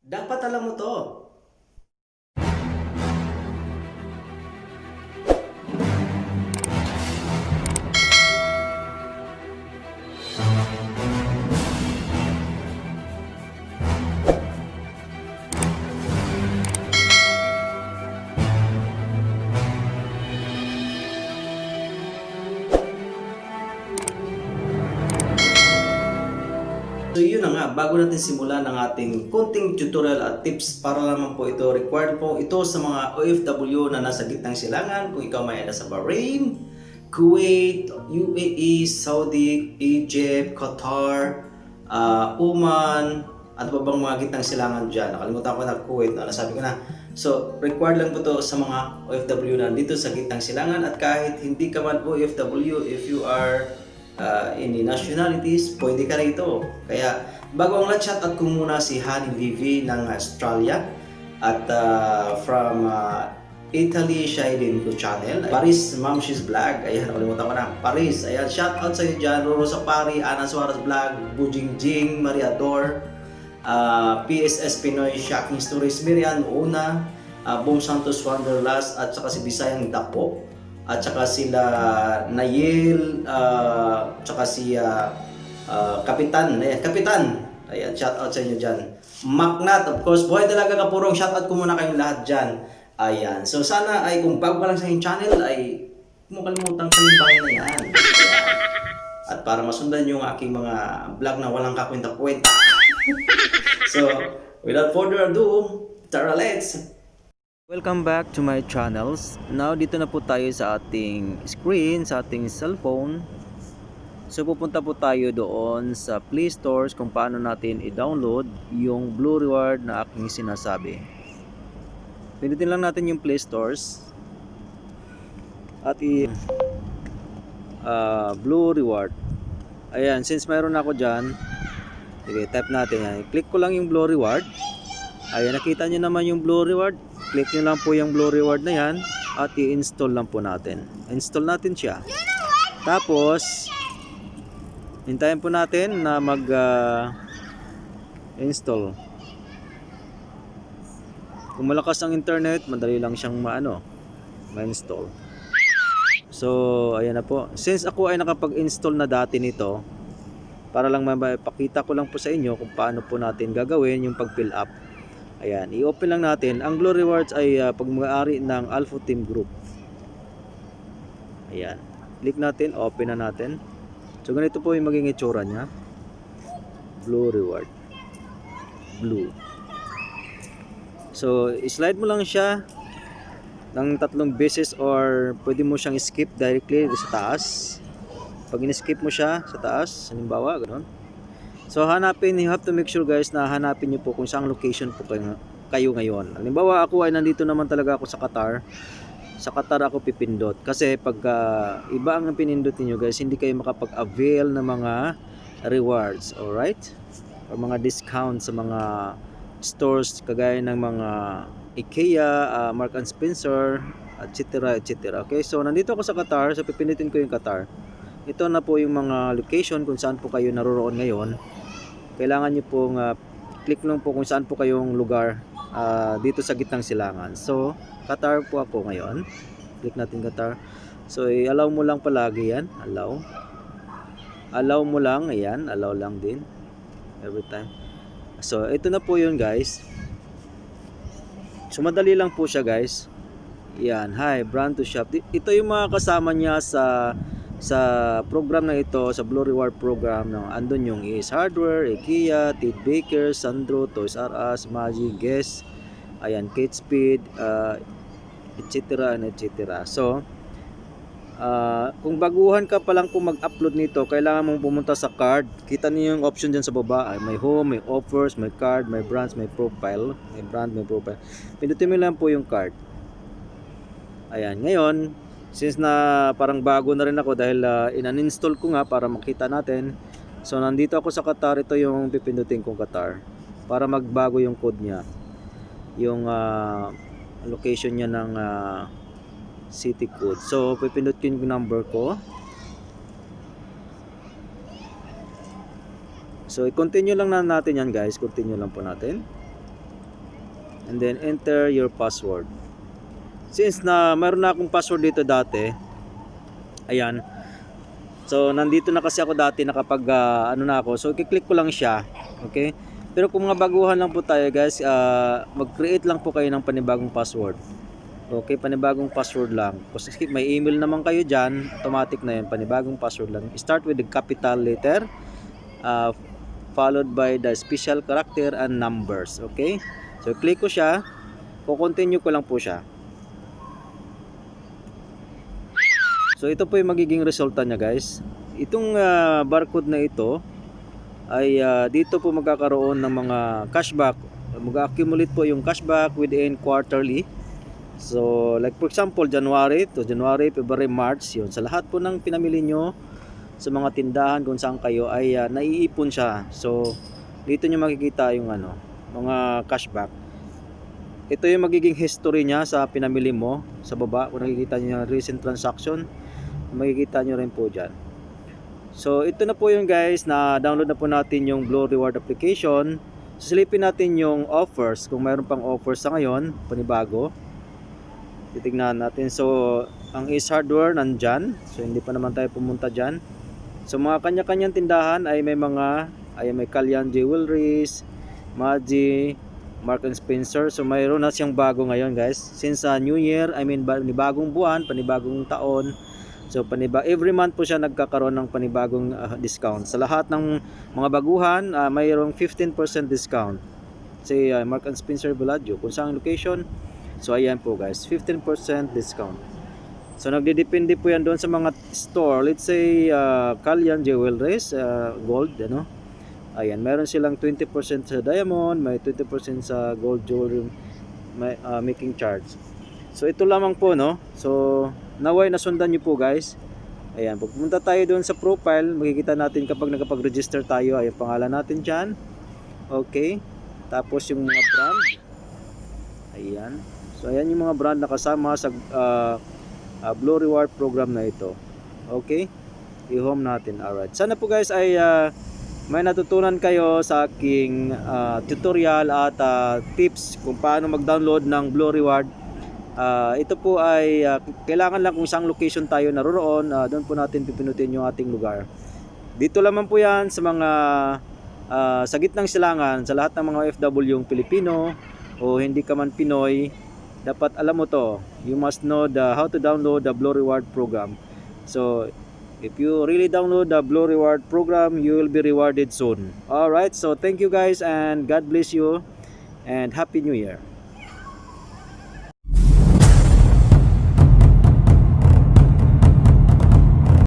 Dapat alam mo to. So yun na nga, bago natin simulan ang ating konting tutorial at tips para lamang po ito, required po ito sa mga OFW na nasa gitnang silangan. Kung ikaw may nasa Bahrain, Kuwait, UAE, Saudi, Egypt, Qatar, Oman, at pa bang mga gitnang silangan dyan. Nakalimutan ko na Kuwait, nasabi ko na. So, required lang po ito sa mga OFW na dito sa gitnang silangan, at kahit hindi ka man OFW, if you are any nationalities, pwede ka rito. Kaya bago ang lahat, shout out ko muna si Honey Vivi ng Australia, at from Italy, siya din ko channel. Paris, Ma'am She's Vlog. Ayan, nakalimutan ko na. Paris, ayan, shout out sa iyo dyan. Roro sa Pari, Ana Suarez Vlog, Bujingjing, Maria Dor, PSS Pinoy Shocking Stories, Miriam Una, Boom Santos Wanderlust, at saka si Bisayang Dapo, at saka sila Nayel, saka si Kapitan. Ayan, Kapitan. Ayan, shout out sa inyo dyan. Macnat, of course, buhay talaga kapurong. Shout out ko muna kayong lahat dyan. Ayan, so sana ay kung bago ka lang sa aking channel ay huwag mo kalimutang kalimbayan na yan. At para masundan yung aking mga vlog na walang kakwenta-kwenta. So, without further ado, tara, let's! Welcome back to my channels. Now, dito na po tayo sa ating screen, sa ating cellphone. So, pupunta po tayo doon sa Play Stores kung paano natin i-download yung Blue Reward na aking sinasabi. Pindutin lang natin yung Play Stores at Blue Reward. Ayan, since mayroon ako dyan, sige, type natin yan. Click ko lang yung Blue Reward. Ayan, nakita nyo naman yung Blue Reward. Click nyo lang po yung Blue Reward na yan at i-install lang po natin. Install natin siya. Tapos hintayin po natin na mag-install. Kung malakas ang internet, madali lang siyang ma-install. So, ayan na po. Since ako ay nakapag-install na dati nito, para lang mapakita ko lang po sa inyo kung paano po natin gagawin yung pag-fill up. Ayan, i-open lang natin. Ang Blue Rewards ay pag-may-ari ng alfuttaim group. Ayan. Click natin, open na natin. So, ganito po yung maging itsura niya. Blue Reward. Blue. So, slide mo lang siya ng 3 beses or pwede mo siyang skip directly sa taas. Pag in-skip mo siya sa taas, halimbawa, ganoon. So, hanapin, you have to make sure guys na hanapin niyo po kung saang location po kayo ngayon. Halimbawa, ako ay nandito naman talaga ako sa Qatar. Sa Qatar ako pipindot. Kasi pag iba ang pinindot niyo guys, hindi kayo makapag-avail ng mga rewards. Alright? Or mga discounts sa mga stores kagaya ng mga IKEA, Mark & Spencer, etc. etc. Okay, so nandito ako sa Qatar, so pipindutin ko yung Qatar. Ito na po yung mga location kung saan po kayo naroroon ngayon. Kailangan nyo pong click lang po kung saan po kayong lugar dito sa gitnang silangan. So, Qatar po ako ngayon. Click natin Qatar. So, i-allow mo lang palagi yan. Allow. Allow mo lang. Ayan, allow lang din. Every time. So, ito na po yun guys. So, madali lang po siya guys. Yan, hi, brand to shop. Ito yung mga kasama niya sa program na ito, sa Blue Reward program. No? Andun yung Ace Hardware, IKEA, Ted Baker, Sandro, Toys R Us, Magic, Guess, ayan, Kate Speed, etc. and etc. So, kung baguhan ka pa lang po mag-upload nito, kailangan mong pumunta sa card. Kita niyo yung option dyan sa baba. May home, may offers, may card, may brands, may profile. May brand, may profile. Pindutin mo lang po yung card. Ayan, ngayon, since na parang bago na rin ako dahil in-uninstall ko nga para makita natin. So, nandito ako sa Qatar. Ito yung pipindutin kong Qatar. Para magbago yung code niya. Yung location niya ng city code. So, pipindot ko yung number ko. So, i-continue lang natin yan guys. Continue lang po natin. and then enter your password. Since na mayroon na akong password dito dati, ayan, so nandito na kasi ako dati nakapag ano na ako, so i-click ko lang siya, okay. Pero kung mga baguhan lang po tayo guys, mag-create lang po kayo ng panibagong password. Okay, panibagong password lang. Kasi may email naman kayo dyan, automatic na yun, panibagong password lang. Start with the capital letter, followed by the special character and numbers. Okay, so click ko siya, continue ko lang po siya. So ito po yung magiging resulta niya guys. Itong barcode na ito ay dito po magkakaroon ng mga cashback. Mag-accumulate po yung cashback within quarterly. So like for example January to January, February, March, yun. Sa lahat po ng pinamili nyo sa mga tindahan kung saan kayo ay naiipon siya. So dito nyo makikita yung mga cashback. Ito yung magiging history niya sa pinamili mo. Sa baba kung nakikita nyo yung recent transaction, makikita nyo rin po dyan. So ito na po yung guys, na download na po natin yung Blue Reward application. Silipin natin yung offers, kung mayroon pang offers sa ngayon panibago. Titignan natin. So ang Ace Hardware nandyan, so hindi pa naman tayo pumunta dyan. So mga kanya-kanyang tindahan ay may may Kalyan Jewelries, Maji, Mark and Spencer. So mayroon na siyang bago ngayon guys, since New Year, panibagong buwan, panibagong taon. So every month po siya nagkakaroon ng panibagong discount. Sa lahat ng mga baguhan, mayroong 15% discount. Say Mark and Spencer Bellagio, kung saan location. So ayan po guys, 15% discount. So nagdedepende po yan doon sa mga store. Let's say Kalyan Jewelries, gold, ayan, meron silang 20% sa diamond, may 20% sa gold jewelry making charge. So ito lamang po, no. So naway nasundan niyo po guys. Ayan, pag pumunta tayo doon sa profile, makikita natin kapag nakapag-register tayo, ay pangalan natin dyan. Okay, tapos yung mga brand, ayan. So ayan yung mga brand na kasama sa Blue Reward program na ito. Okay, i-home natin. Alright, sana po guys ay may natutunan kayo sa aking tutorial at tips kung paano mag-download ng Blue Reward. Ito po ay kailangan lang kung saan location tayo naroon, doon po natin pipinutin yung ating lugar. Dito lamang po yan sa mga sa gitnang silangan, sa lahat ng mga OFW yung Pilipino o hindi ka man Pinoy, dapat alam mo to. You must know how to download the Blue Reward program. So if you really download the Blue Reward program, you will be rewarded soon. Alright, so thank you guys and God bless you and Happy New Year.